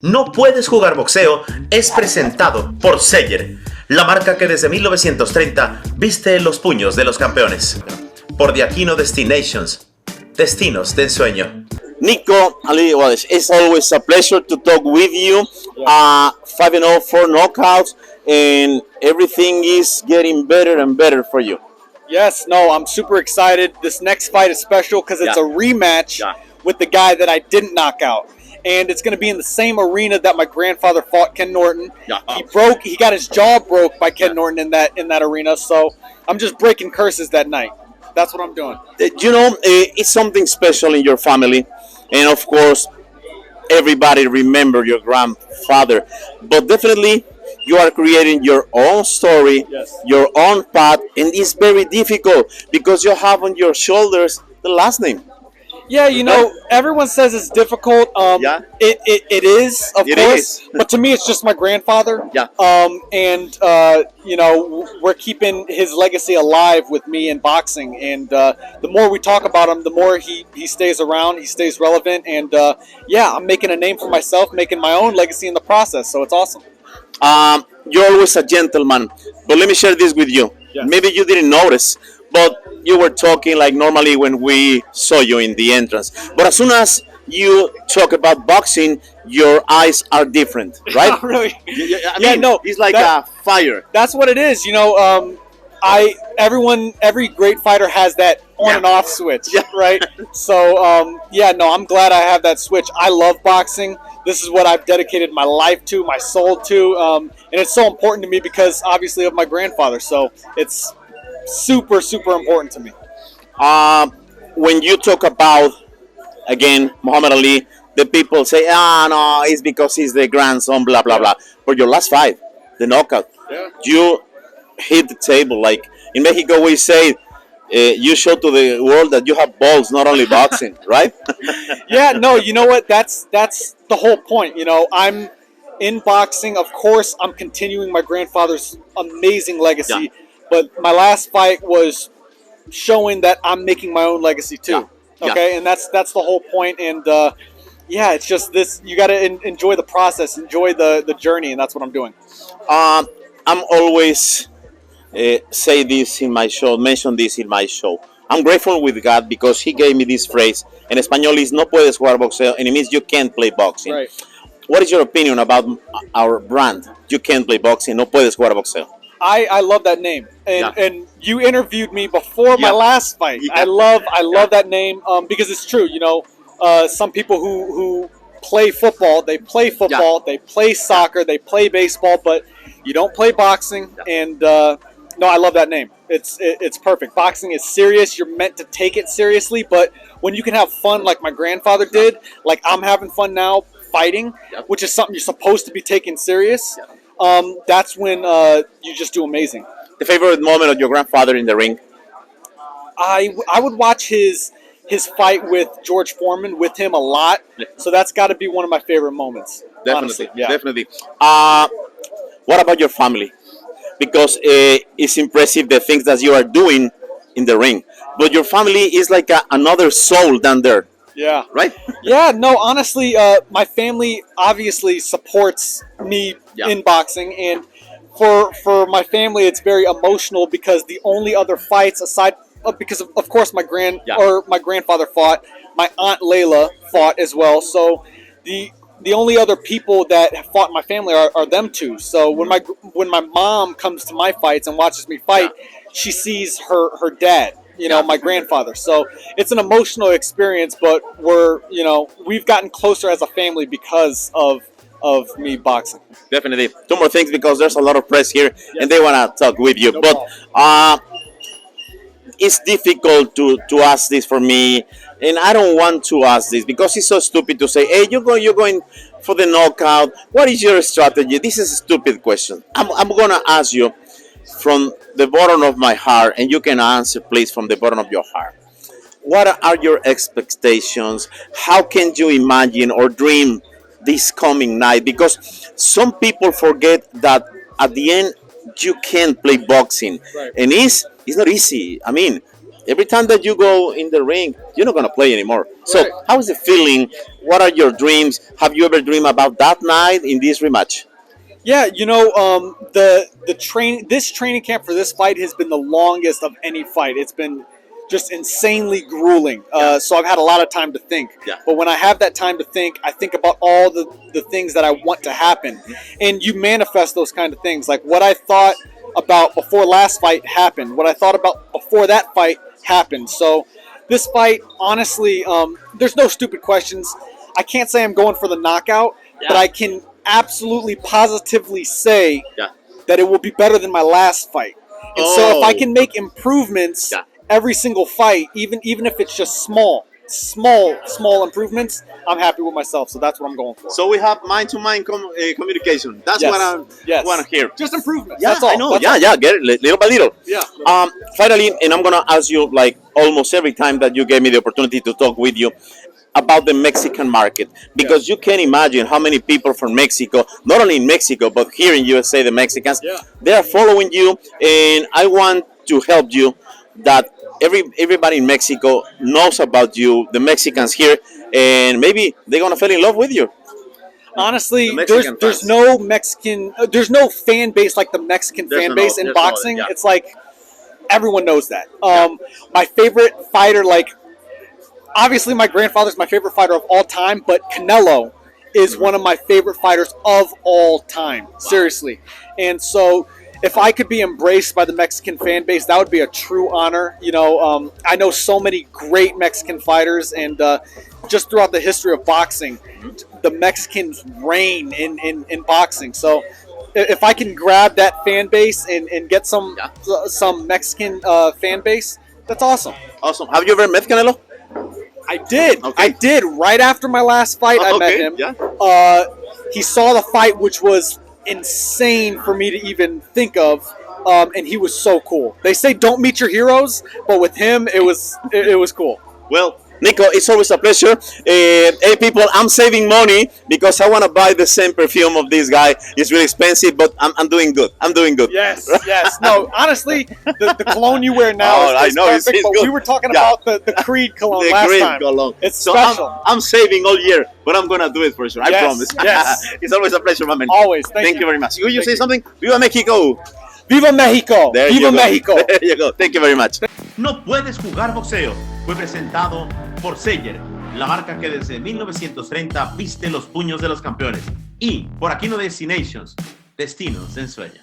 No puedes jugar boxeo es presentado por Sayer, la marca que desde 1930 viste los puños de los campeones. Por The Aquino Destinations, destinos de ensueño. Nico Ali, well, it's always a pleasure to talk with you. 5-0, 4 knockouts, and everything is getting better and better for you. Yes, no, I'm super excited. This next fight is special because it's a rematch with the guy that I didn't knock out. And it's going to be in the same arena that my grandfather fought Ken Norton. He got his jaw broke by Ken Norton in that arena. So I'm just breaking curses that night. That's what I'm doing. You know, it's something special in your family. And of course, everybody remember your grandfather. But definitely, you are creating your own story, your own path. And it's very difficult because you have on your shoulders the last name. Yeah, you know, everyone says it's difficult. It is, of course. But to me, it's just my grandfather. You know, we're keeping his legacy alive with me in boxing. And the more we talk about him, the more he stays around, he stays relevant. And yeah, I'm making a name for myself, making my own legacy in the process. So it's awesome. You're always a gentleman. But let me share this with you. Maybe you didn't notice, but you were talking like normally when we saw you in the entrance. But as soon as you talk about boxing, your eyes are different, right? Really? I mean, no, it's like a fire. That's what it is. You know, every great fighter has that on and off switch, right? So, yeah, no, I'm glad I have that switch. I love boxing. This is what I've dedicated my life to, my soul to, and it's so important to me because, obviously, of my grandfather. So it's super, super important to me. When you talk about, again, Muhammad Ali, the people say, no, it's because he's the grandson, blah, blah, blah. But your last fight, the knockout, you hit the table. Like in Mexico, we say, you show to the world that you have balls, not only boxing, right? Yeah, no, you know what? That's the whole point. You know, I'm in boxing. Of course, I'm continuing my grandfather's amazing legacy. But my last fight was showing that I'm making my own legacy too. Okay, and that's the whole point. And yeah, it's just this. You got to enjoy the process, enjoy the journey, and that's what I'm doing. I'm always say this in my show, mention this in my show. I'm grateful with God because He gave me this phrase. En español is no puedes jugar boxeo, and it means you can't play boxing. Right. What is your opinion about our brand? You can't play boxing, no puedes jugar boxeo. I love that name, and you interviewed me before my last fight. I love that name because it's true. You know, some people who play football, they play football, they play soccer, they play baseball, but you don't play boxing. And no, I love that name. It's perfect. Boxing is serious. You're meant to take it seriously, but when you can have fun like my grandfather did, like I'm having fun now fighting, which is something you're supposed to be taking serious. That's when you just do amazing. The favorite moment of your grandfather in the ring? I would watch his fight with George Foreman with him a lot. So that's got to be one of my favorite moments. Definitely, honestly. definitely. What about your family? Because it's impressive the things that you are doing in the ring. But your family is like another soul down there. Yeah. Right? Yeah, no, honestly, my family obviously supports me in boxing, and for my family it's very emotional because the only other fights aside because of course my grandfather fought, my aunt Layla fought as well. So the only other people that have fought in my family are them two. So when my mom comes to my fights and watches me fight, she sees her dad. You know, my grandfather. So it's an emotional experience, but we've gotten closer as a family because of me boxing. Definitely. Two more things because there's a lot of press here and they want to talk with you. But it's difficult to ask this for me, and I don't want to ask this because it's so stupid to say, hey, you're going for the knockout. What is your strategy? This is a stupid question. I'm going to ask you from the bottom of my heart, and you can answer, please, from the bottom of your heart. What are your expectations? How can you imagine or dream this coming night? Because some people forget that at the end, you can't play boxing. And it's not easy. I mean, every time that you go in the ring, you're not gonna play anymore. So, Right. how is the feeling? What are your dreams? Have you ever dreamed about that night in this rematch? Yeah, this training camp for this fight has been the longest of any fight. It's been just insanely grueling. So I've had a lot of time to think. Yeah. But when I have that time to think, I think about all the things that I want to happen. And you manifest those kind of things. Like what I thought about before last fight happened. What I thought about before that fight happened. So this fight, honestly, there's no stupid questions. I can't say I'm going for the knockout, but I can absolutely positively say that it will be better than my last fight. And so if I can make improvements every single fight, even if it's just small improvements, I'm happy with myself. So that's what I'm going for. So we have mind-to-mind communication. That's Yes. what I want to hear. Just improvements. Yeah, That's all. I know. That's Yeah, all. yeah, get it little by little. Yeah. Finally, and I'm gonna ask you like almost every time that you gave me the opportunity to talk with you about the Mexican market, because you can imagine how many people from Mexico, not only in Mexico but here in USA, the Mexicans, they are following you, and I want to help you that everybody in Mexico knows about you, the Mexicans here, and maybe they're gonna fall in love with you. Honestly, The Mexican there's fans. no Mexican, there's no fan base like the Mexican There's fan no- base in there's no- boxing. yeah. It's like everyone knows that. My favorite fighter, like obviously my grandfather's my favorite fighter of all time, but Canelo is one of my favorite fighters of all time. Seriously. And so if I could be embraced by the Mexican fan base, that would be a true honor. I know so many great Mexican fighters, and just throughout the history of boxing, the Mexicans reign in boxing. So if I can grab that fan base and get some Mexican fan base, that's awesome. Awesome. Have you ever met Canelo? I did. Okay. I did. Right after my last fight, I met him. Yeah. He saw the fight, which was insane for me to even think of, and he was so cool. They say don't meet your heroes, but with him, it was cool. Well, Nico, it's always a pleasure. Hey, people, I'm saving money because I want to buy the same perfume of this guy. It's really expensive, but I'm doing good. I'm doing good. Yes, yes. No, honestly, the cologne you wear now Oh, I is know, it's perfect, but good. we were talking Yeah. about the Creed cologne The last green time. cologne. It's So special. I'm saving all year, but I'm going to do it for sure. I Yes, promise. yes. It's always a pleasure, my man. Always. Thank you very much. Will you Thank say you. something? Viva Mexico. Viva Mexico! There Viva you go. Mexico! There you go. Thank you very much. No puedes jugar boxeo fue presentado por Seller, la marca que desde 1930 viste los puños de los campeones, y por Aquino Destinations, destinos de ensueño.